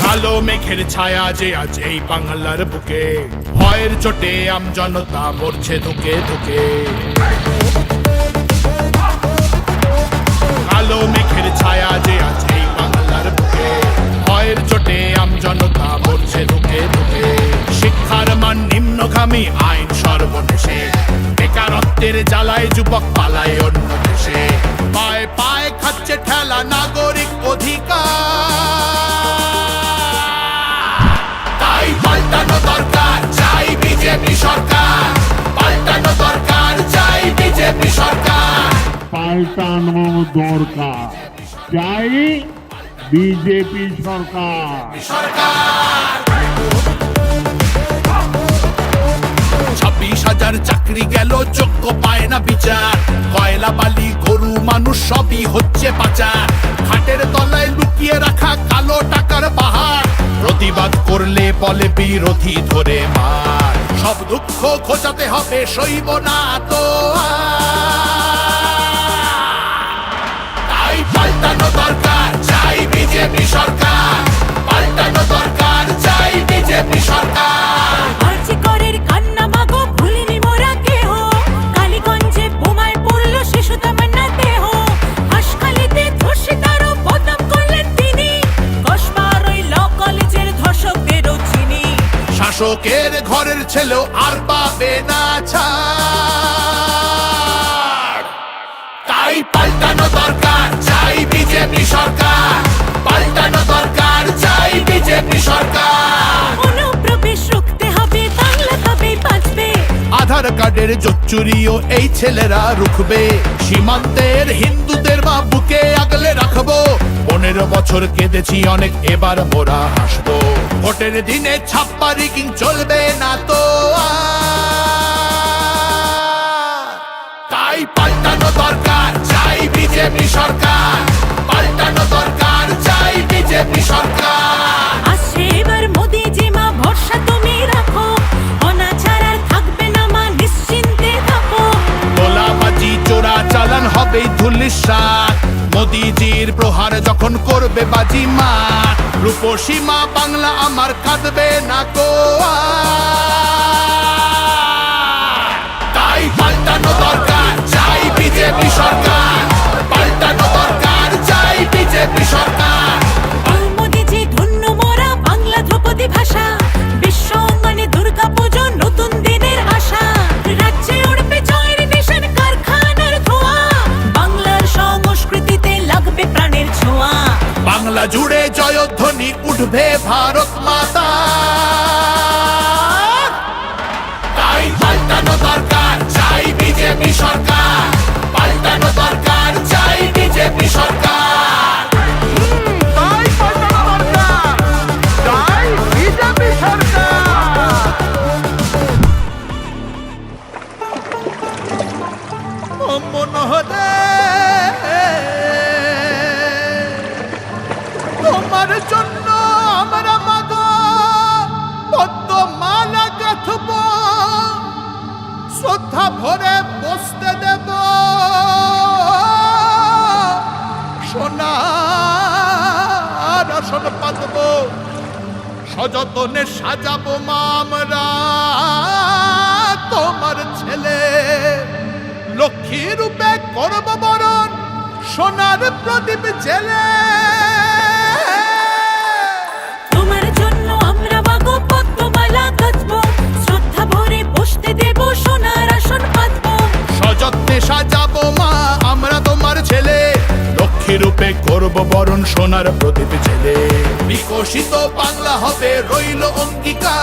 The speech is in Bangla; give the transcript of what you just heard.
কালো মেঘের ছায়া যে আজ এই বাংলার বুকে, ভয়ের চোটে আমজনতা মরছে ধুকে ধুকে। কালো মেঘের ছায়া যে আজ এই বাংলার বুকে, ভয়ের চোটে আমজনতা মরছে ধুকে ধুকে। শিক্ষার মান নিম্নগামী, আইন সর্বনেশে, বেকারত্বের জ্বালায় যুবক পালায় অন্য দেশে। পায়ে পায়ে খাচ্ছে ঠেলা নাগরিক অধিকার। তাই পাল্টানো দরকার, চাই বিজেপি সরকার। পাল্টানো দরকার, চাই বিজেপি সরকার। পাল্টানো দরকার, চাই বিজেপি সরকার। 26,000 চাকরি গেল, যোগ্য পায় না বিচার। কয়লা বালি গরু মানুষ সবই হচ্ছে পাচার। খাটের তলায় লুকিয়ে রাখা কালো টাকার পাহাড়। প্রতিবাদ করলে বলে বিরোধী ধরে মার। সব দুঃখ খোঁজাতে হবে, সইব না তো তাই পাল্টানো দরকার, চাই বিজেপি সরকার। পাল্টানো দরকার, চাই বিজেপি সরকার। আর্যিকরের কান্না মাগো ভুলিনি মোরা কেহ। কালীগঞ্জে বোমায় পড়লো শিশু তামান্না দেহ। হাসখালিতে ধর্ষিতারও বদনাম করলেন তিনি। কসবার ওই ল কলেজের ধর্ষকদেরও চিনি। শাসকের ঘরের ছেলেও আর পাবে না ছাড়। তাই পাল্টানো দরকার, চাই বিজেপি সরকার। পাল্টানো দরকার, চাই বিজেপি সরকার। অনুপ্রবেশ রুখতে হবে, বাংলা তবেই বাঁচবে। আধার কার্ডের জোচ্চুরিও এই ছেলেরা রুখবে। সীমান্তের হিন্দুদের মা বুকে আগলে রাখবো। 15 বছর কেঁদেছি অনেক, এবার মোরা হাসবো। ভোটের দিনে ছাপ্পা রিগিং চলবে না তো আর। তাই পাল্টানো দরকার, চাই বিজেপি সরকার। পাল্টানো দরকার, চাই বিজেপি সরকার। আসছে এবার মোদিজি মা, ভরসা তুমি রাখো। অনাচার আর থাকবে না মা, নিশ্চিন্তে থাকো। গোলাবাজি চোরা চালান হবে ধুলিসাৎ। মোদিজির প্রহার যখন করবে বাজি মার। রূপসী মা বাংলা আমার কাঁদবে না কো আর। তাই পাল্টানো দরকার, চাই বিজেপি সরকার। পাল্টানো দরকার, চাই বিজেপি সরকার। মোদিজি ধন্য মোরা, বাংলা ধ্রুপদী ভাষা। বিশ্ব অঙ্গনে দুর্গা পুজো, নতুন দিনের আশা। রাজ্যে উড়বে জয়ের নিশান, কারখানার ধোঁয়া। বাংলার সংস্কৃতিতে লাগবে প্রাণের ছোঁয়া। বাংলা জুড়ে জয়ধ্বনি উঠবে ভারত মাতা। তাই পাল্টানো দরকার, চাই বিজেপি সরকার। পাল্টানো দরকার, চাই বিজেপি সরকার। তাই পাল্টানো দরকার, চাই বিজেপি সরকার। মনোহরে তোমার জন্য আমরা মাগো পদ্মমালা গাঁথব। শ্রদ্ধা ভরে বসতে দেব, সোনার আসন পাতব। সযতনে সাজাবো মা আমরা তোমার ছেলে। লক্ষ্মী রূপে করব বরণ, সোনার প্রদীপ জেলে। তোমার জন্য আমরা মাগো পদ্মমালা গাঁথবো। শ্রদ্ধা ভরে বসতে দেব, সোনার আসন পাতবো। সযত্নে সাজাবো মা আমরা তোমার ছেলে। লক্ষ্মী রূপে করব বরণ, সোনার প্রদীপ জেলে। বিকশিত বাংলা হবে রইল অঙ্গীকার।